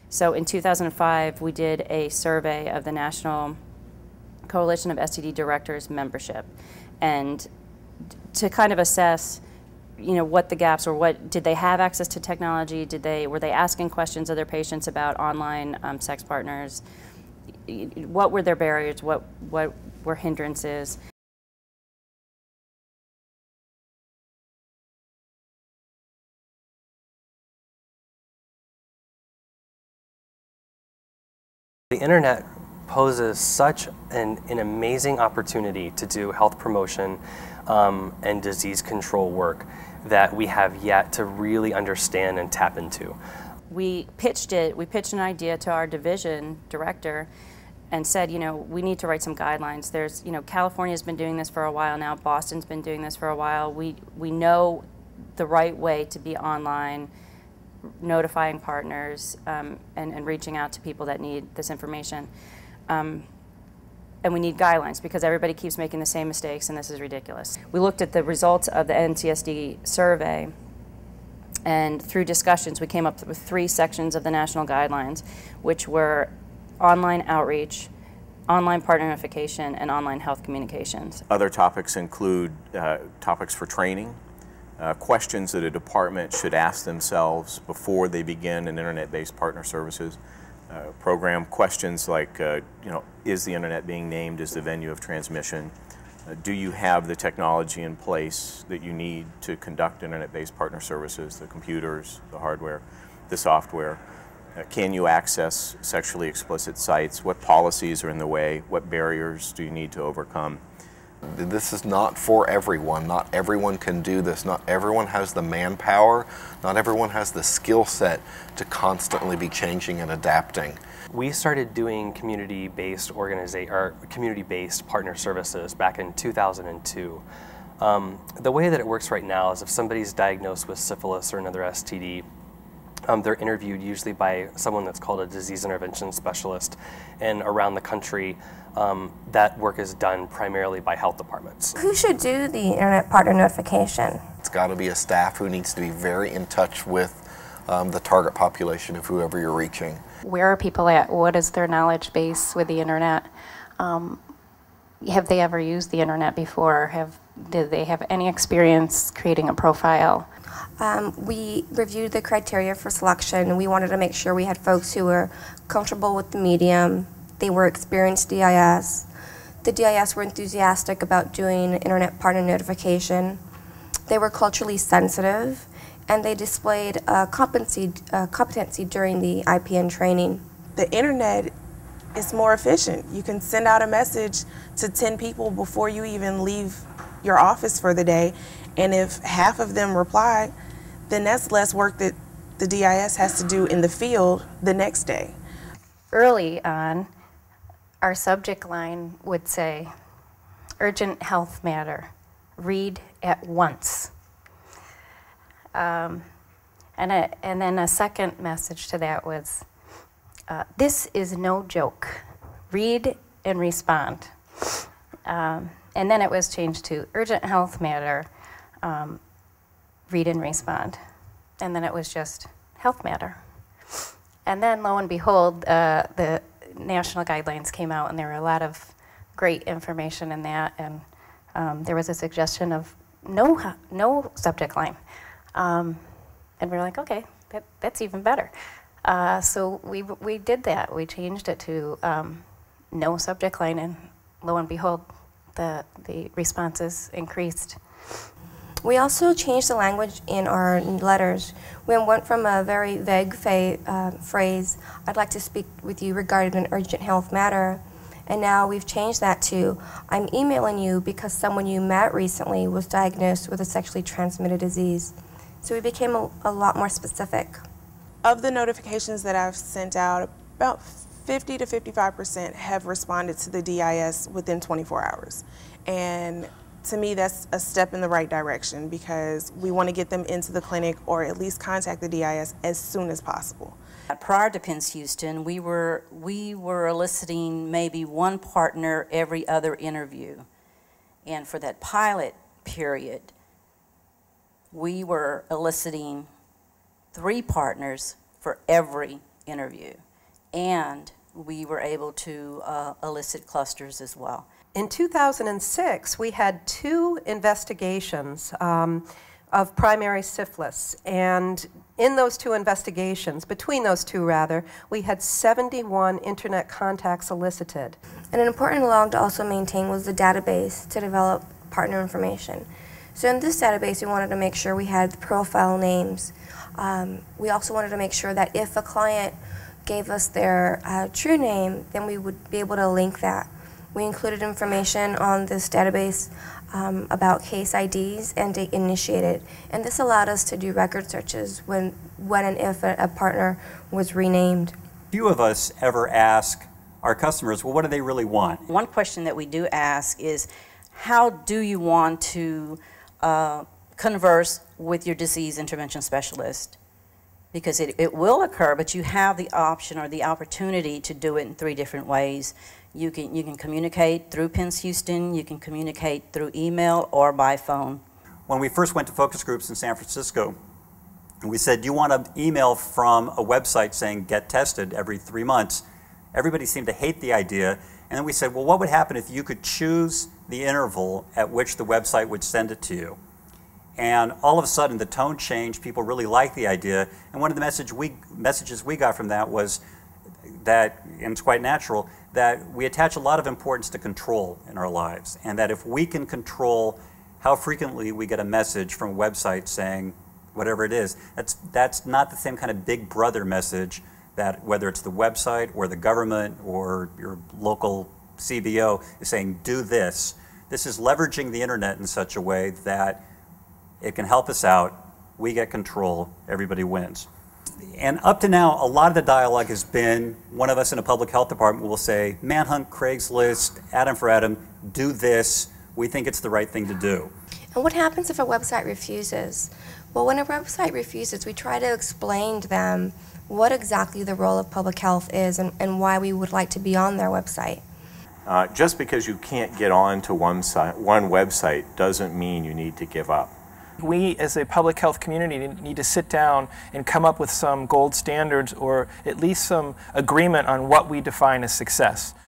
So in 2005, we did a survey of the National Coalition of STD Directors membership, and to kind of assess, you know, what the gaps were. What did they have access to technology? Were they asking questions of their patients about online sex partners? What were their barriers? What were hindrances? The internet poses such an amazing opportunity to do health promotion and disease control work that we have yet to really understand and tap into. We pitched an idea to our division director and said, you know, we need to write some guidelines. There's, you know, California's been doing this for a while now, Boston's been doing this for a while. We know the right way to be online, notifying partners, and reaching out to people that need this information. And we need guidelines because everybody keeps making the same mistakes, and this is ridiculous. We looked at the results of the NCSD survey, and through discussions we came up with 3 sections of the national guidelines, which were online outreach, online partner notification, and online health communications. Other topics include topics for training, questions that a department should ask themselves before they begin an internet-based partner services program. Questions like, you know, is the internet being named as the venue of transmission? Do you have the technology in place that you need to conduct internet-based partner services, the computers, the hardware, the software? Can you access sexually explicit sites? What policies are in the way? What barriers do you need to overcome? This is not for everyone. Not everyone can do this. Not everyone has the manpower. Not everyone has the skill set to constantly be changing and adapting. We started doing community-based partner services back in 2002. The way that it works right now is if somebody's diagnosed with syphilis or another STD, they're interviewed usually by someone that's called a disease intervention specialist, and around the country that work is done primarily by health departments. Who should do the internet partner notification? It's got to be a staff who needs to be very in touch with the target population of whoever you're reaching. Where are people at? What is their knowledge base with the internet? Have they ever used the internet before? Did they have any experience creating a profile? We reviewed the criteria for selection, and we wanted to make sure we had folks who were comfortable with the medium. They were experienced DIS. The DIS were enthusiastic about doing internet partner notification. They were culturally sensitive, and they displayed competency during the IPN training. The internet is more efficient. You can send out a message to 10 people before you even leave your office for the day, and if half of them reply, then that's less work that the DIS has to do in the field the next day. Early on, our subject line would say, urgent health matter, read at once. And then a second message to that was, this is no joke, read and respond. And then it was changed to urgent health matter, read and respond. And then it was just health matter. And then lo and behold, the national guidelines came out, and there were a lot of great information in that, and there was a suggestion of no subject line. And we're like, okay, that's even better. So we did that. We changed it to no subject line, and lo and behold, the responses increased. We also changed the language in our letters. We went from a very vague phrase, I'd like to speak with you regarding an urgent health matter, and now we've changed that to, I'm emailing you because someone you met recently was diagnosed with a sexually transmitted disease. So we became a lot more specific. Of the notifications that I've sent out, about 50 to 55% have responded to the DIS within 24 hours. And to me, that's a step in the right direction because we want to get them into the clinic or at least contact the DIS as soon as possible. Prior to PENS Houston, we were eliciting maybe one partner every other interview. And for that pilot period, we were eliciting 3 partners for every interview. And we were able to elicit clusters as well. In 2006, we had 2 investigations of primary syphilis, and in those 2 investigations, between those 2 rather, we had 71 internet contacts elicited. And an important log to also maintain was the database to develop partner information. So in this database, we wanted to make sure we had the profile names. We also wanted to make sure that if a client gave us their true name, then we would be able to link that. We included information on this database about case IDs and date initiated, and this allowed us to do record searches when and if a partner was renamed. Few of us ever ask our customers, well, what do they really want? One question that we do ask is, how do you want to converse with your disease intervention specialist? Because it will occur, but you have the option or the opportunity to do it in 3 different ways. You can communicate through PINS Houston, you can communicate through email or by phone. When we first went to focus groups in San Francisco, we said, do you want an email from a website saying get tested every 3 months? Everybody seemed to hate the idea. And then we said, well, what would happen if you could choose the interval at which the website would send it to you? And all of a sudden, the tone changed. People really liked the idea. And one of the messages we got from that was that, and it's quite natural, that we attach a lot of importance to control in our lives. And that if we can control how frequently we get a message from a website saying whatever it is, that's not the same kind of big brother message that whether it's the website or the government or your local CBO is saying, do this. This is leveraging the internet in such a way that it can help us out, we get control, everybody wins. And up to now, a lot of the dialogue has been, one of us in a public health department will say, Manhunt, Craigslist, Adam for Adam, do this, we think it's the right thing to do. And what happens if a website refuses? Well, when a website refuses, we try to explain to them what exactly the role of public health is and why we would like to be on their website. Just because you can't get on to one website doesn't mean you need to give up. We, as a public health community, need to sit down and come up with some gold standards or at least some agreement on what we define as success.